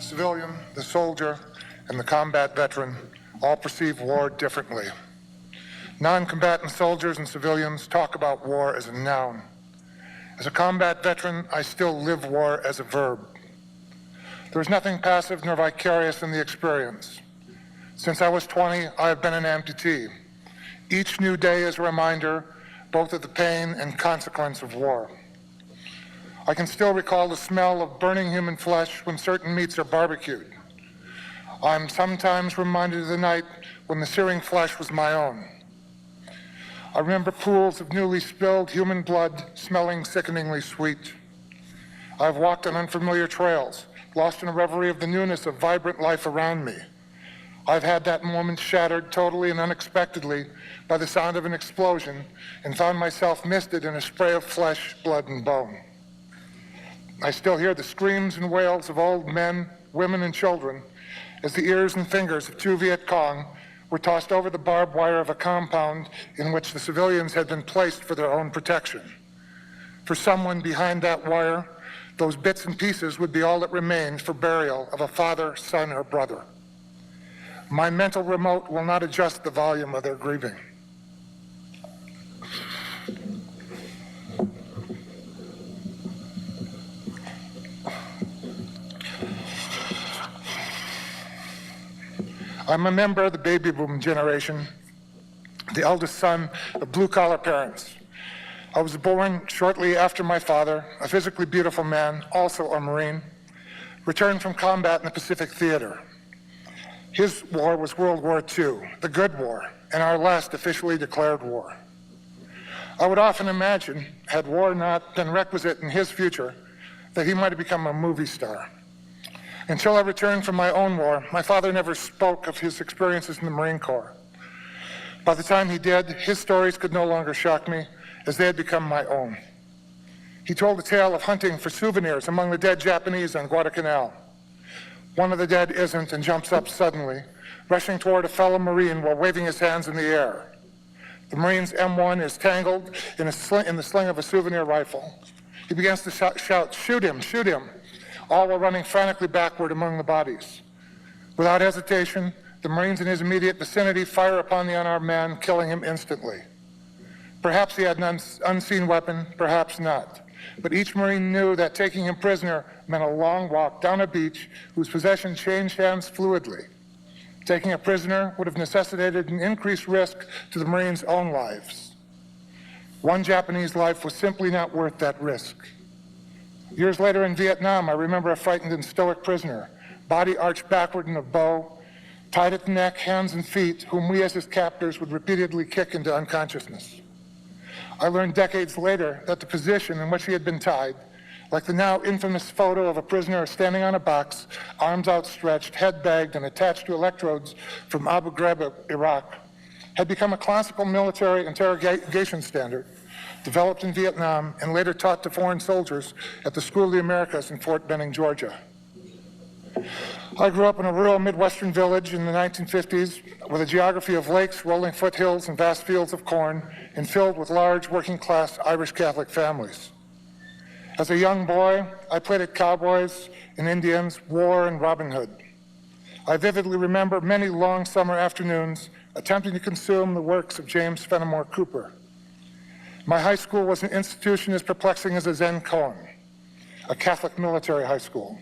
civilian, the soldier, and the combat veteran all perceive war differently. Non-combatant soldiers and civilians talk about war as a noun. As a combat veteran, I still live war as a verb. There is nothing passive nor vicarious in the experience. Since I was 20, I have been an amputee. Each new day is a reminder both of the pain and consequence of war. I can still recall the smell of burning human flesh when certain meats are barbecued. I'm sometimes reminded of the night when the searing flesh was my own. I remember pools of newly spilled human blood smelling sickeningly sweet. I've walked on unfamiliar trails, lost in a reverie of the newness of vibrant life around me. I've had that moment shattered totally and unexpectedly by the sound of an explosion and found myself misted in a spray of flesh, blood, and bone. I still hear the screams and wails of old men, women, and children as the ears and fingers of 2 Viet Cong were tossed over the barbed wire of a compound in which the civilians had been placed for their own protection. For someone behind that wire, those bits and pieces would be all that remained for burial of a father, son, or brother. My mental remote will not adjust the volume of their grieving. I'm a member of the baby boom generation, the eldest son of blue-collar parents. I was born shortly after my father, a physically beautiful man, also a Marine, returned from combat in the Pacific Theater. His war was World War II, the good war, and our last officially declared war. I would often imagine, had war not been requisite in his future, that he might have become a movie star. Until I returned from my own war, my father never spoke of his experiences in the Marine Corps. By the time he did, his stories could no longer shock me, as they had become my own. He told a tale of hunting for souvenirs among the dead Japanese on Guadalcanal. One of the dead isn't and jumps up suddenly, rushing toward a fellow Marine while waving his hands in the air. The Marine's M1 is tangled in the sling of a souvenir rifle. He begins to shout, "Shoot him, shoot him," all while running frantically backward among the bodies. Without hesitation, the Marines in his immediate vicinity fire upon the unarmed man, killing him instantly. Perhaps he had an unseen weapon, perhaps not. But each Marine knew that taking him prisoner meant a long walk down a beach whose possession changed hands fluidly. Taking a prisoner would have necessitated an increased risk to the Marines' own lives. One Japanese life was simply not worth that risk. Years later in Vietnam, I remember a frightened and stoic prisoner, body arched backward in a bow, tied at the neck, hands and feet, whom we as his captors would repeatedly kick into unconsciousness. I learned decades later that the position in which he had been tied, like the now infamous photo of a prisoner standing on a box, arms outstretched, head bagged, and attached to electrodes from Abu Ghraib, Iraq, had become a classical military interrogation standard, developed in Vietnam and later taught to foreign soldiers at the School of the Americas in Fort Benning, Georgia. I grew up in a rural Midwestern village in the 1950s with a geography of lakes, rolling foothills, and vast fields of corn, and filled with large working-class Irish Catholic families. As a young boy, I played at cowboys and Indians, war, and Robin Hood. I vividly remember many long summer afternoons attempting to consume the works of James Fenimore Cooper. My high school was an institution as perplexing as a Zen koan, a Catholic military high school.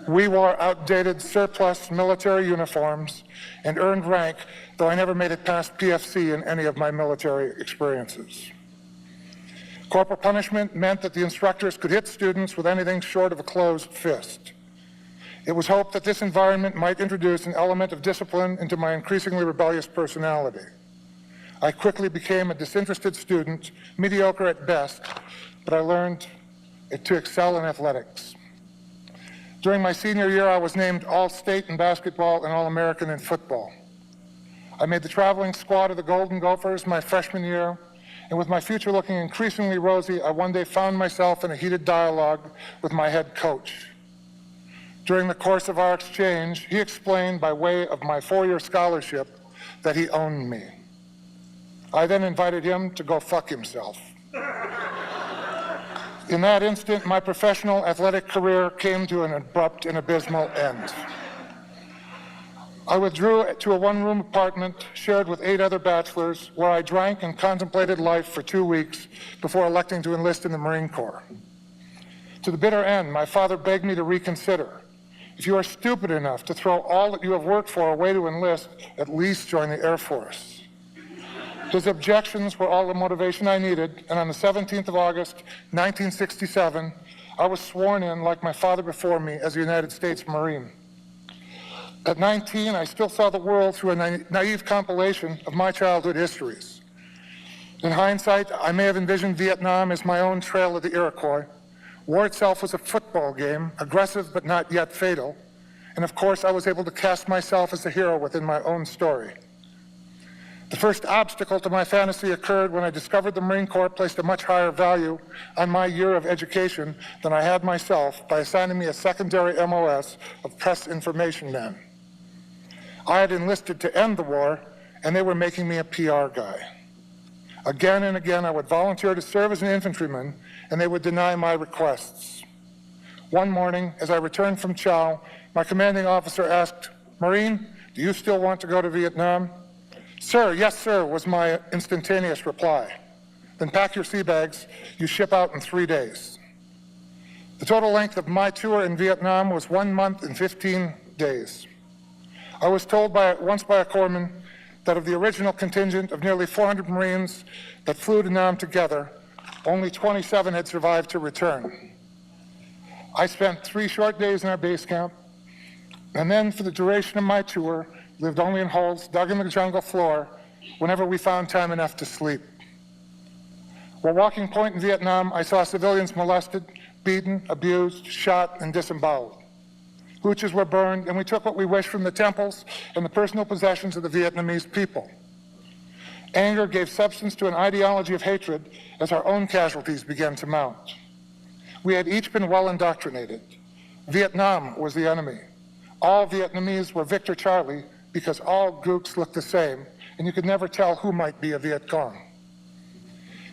We wore outdated surplus military uniforms and earned rank, though I never made it past PFC in any of my military experiences. Corporal punishment meant that the instructors could hit students with anything short of a closed fist. It was hoped that this environment might introduce an element of discipline into my increasingly rebellious personality. I quickly became a disinterested student, mediocre at best, but I learned to excel in athletics. During my senior year, I was named All-State in basketball and All-American in football. I made the traveling squad of the Golden Gophers my freshman year, and with my future looking increasingly rosy, I one day found myself in a heated dialogue with my head coach. During the course of our exchange, he explained by way of my four-year scholarship that he owned me. I then invited him to go fuck himself. In that instant, my professional athletic career came to an abrupt and abysmal end. I withdrew to a one-room apartment shared with 8 other bachelors where I drank and contemplated life for 2 weeks before electing to enlist in the Marine Corps. To the bitter end, my father begged me to reconsider. If you are stupid enough to throw all that you have worked for away to enlist, at least join the Air Force. His objections were all the motivation I needed, and on the 17th of August, 1967, I was sworn in, like my father before me, as a United States Marine. At 19, I still saw the world through a naive compilation of my childhood histories. In hindsight, I may have envisioned Vietnam as my own Trail of the Iroquois. War itself was a football game, aggressive but not yet fatal. And of course, I was able to cast myself as a hero within my own story. The first obstacle to my fantasy occurred when I discovered the Marine Corps placed a much higher value on my year of education than I had myself by assigning me a secondary MOS of press information man. I had enlisted to end the war, and they were making me a PR guy. Again and again, I would volunteer to serve as an infantryman, and they would deny my requests. One morning, as I returned from chow, my commanding officer asked, "Marine, do you still want to go to Vietnam?" "Sir, yes, sir," was my instantaneous reply. "Then pack your sea bags. You ship out in 3 days." The total length of my tour in Vietnam was 1 month and 15 days. I was told once by a corpsman that of the original contingent of nearly 400 Marines that flew to Nam together, only 27 had survived to return. I spent 3 short days in our base camp, and then for the duration of my tour, lived only in holes dug in the jungle floor whenever we found time enough to sleep. While walking point in Vietnam, I saw civilians molested, beaten, abused, shot, and disemboweled. Hooches were burned, and we took what we wished from the temples and the personal possessions of the Vietnamese people. Anger gave substance to an ideology of hatred as our own casualties began to mount. We had each been well indoctrinated. Vietnam was the enemy. All Vietnamese were Victor Charlie because all gooks looked the same, and you could never tell who might be a Viet Cong.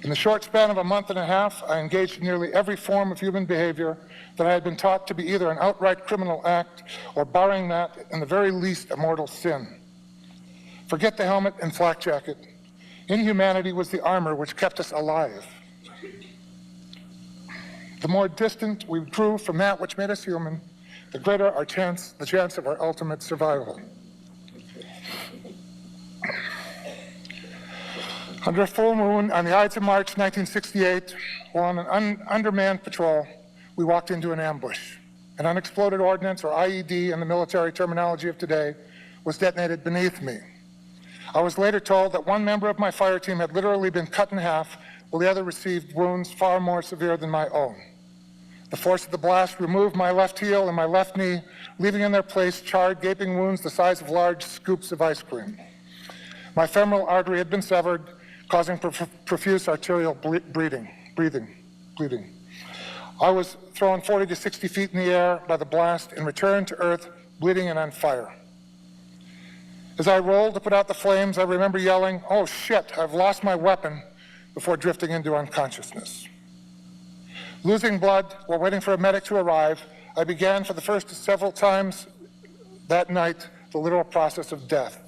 In the short span of a month and a half, I engaged in nearly every form of human behavior that I had been taught to be either an outright criminal act or, barring that, in the very least, a mortal sin. Forget the helmet and flak jacket. Inhumanity was the armor which kept us alive. The more distant we grew from that which made us human, the greater the chance of our ultimate survival. Under a full moon on the Ides of March 1968, while on an undermanned patrol, we walked into an ambush. An unexploded ordnance, or IED in the military terminology of today, was detonated beneath me. I was later told that one member of my fire team had literally been cut in half, while the other received wounds far more severe than my own. The force of the blast removed my left heel and my left knee, leaving in their place charred, gaping wounds the size of large scoops of ice cream. My femoral artery had been severed, causing profuse arterial bleeding. I was thrown 40 to 60 feet in the air by the blast and returned to earth, bleeding and on fire. As I rolled to put out the flames, I remember yelling, "Oh shit, I've lost my weapon," before drifting into unconsciousness. Losing blood while waiting for a medic to arrive, I began for the first several times that night the literal process of death.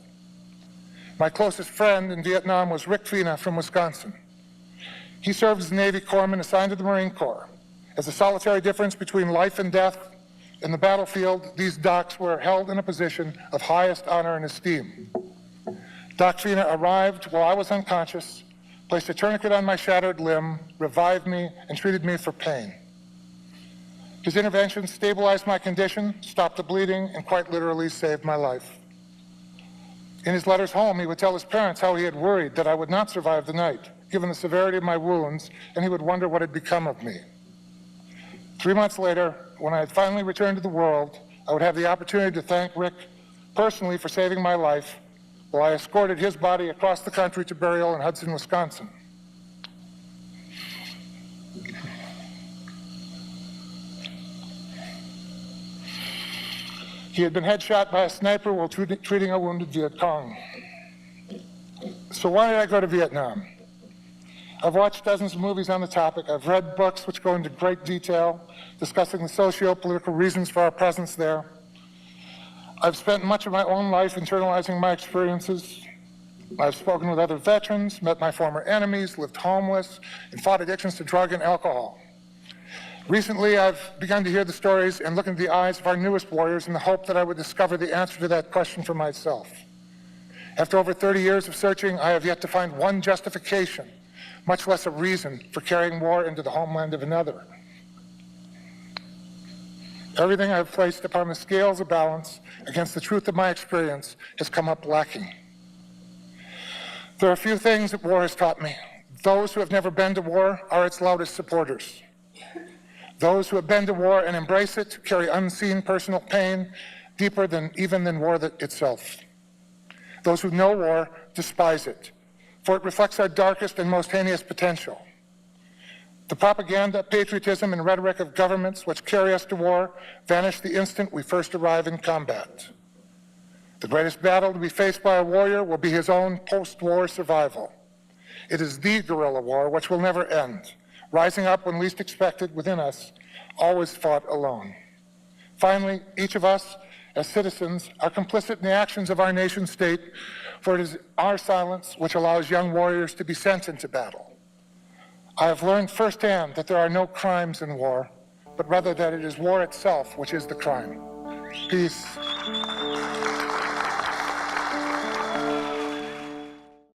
My closest friend in Vietnam was Rick Fina from Wisconsin. He served as a Navy corpsman assigned to the Marine Corps. As a solitary difference between life and death, in the battlefield, these docs were held in a position of highest honor and esteem. Doc Fina arrived while I was unconscious, placed a tourniquet on my shattered limb, revived me, and treated me for pain. His intervention stabilized my condition, stopped the bleeding, and quite literally saved my life. In his letters home, he would tell his parents how he had worried that I would not survive the night, given the severity of my wounds, and he would wonder what had become of me. 3 months later, when I had finally returned to the world, I would have the opportunity to thank Rick personally for saving my life while I escorted his body across the country to burial in Hudson, Wisconsin. He had been headshot by a sniper while treating a wounded Viet Cong. So why did I go to Vietnam? I've watched dozens of movies on the topic. I've read books which go into great detail, discussing the socio-political reasons for our presence there. I've spent much of my own life internalizing my experiences. I've spoken with other veterans, met my former enemies, lived homeless, and fought addictions to drug and alcohol. Recently, I've begun to hear the stories and look into the eyes of our newest warriors in the hope that I would discover the answer to that question for myself. After over 30 years of searching, I have yet to find one justification, much less a reason, for carrying war into the homeland of another. Everything I have placed upon the scales of balance against the truth of my experience has come up lacking. There are a few things that war has taught me. Those who have never been to war are its loudest supporters. Those who have been to war and embrace it carry unseen personal pain deeper than war itself. Those who know war despise it, for it reflects our darkest and most heinous potential. The propaganda, patriotism, and rhetoric of governments which carry us to war vanish the instant we first arrive in combat. The greatest battle to be faced by a warrior will be his own post-war survival. It is the guerrilla war which will never end, rising up when least expected within us, always fought alone. Finally, each of us, as citizens, are complicit in the actions of our nation state, for it is our silence which allows young warriors to be sent into battle. I have learned firsthand that there are no crimes in war, but rather that it is war itself which is the crime. Peace.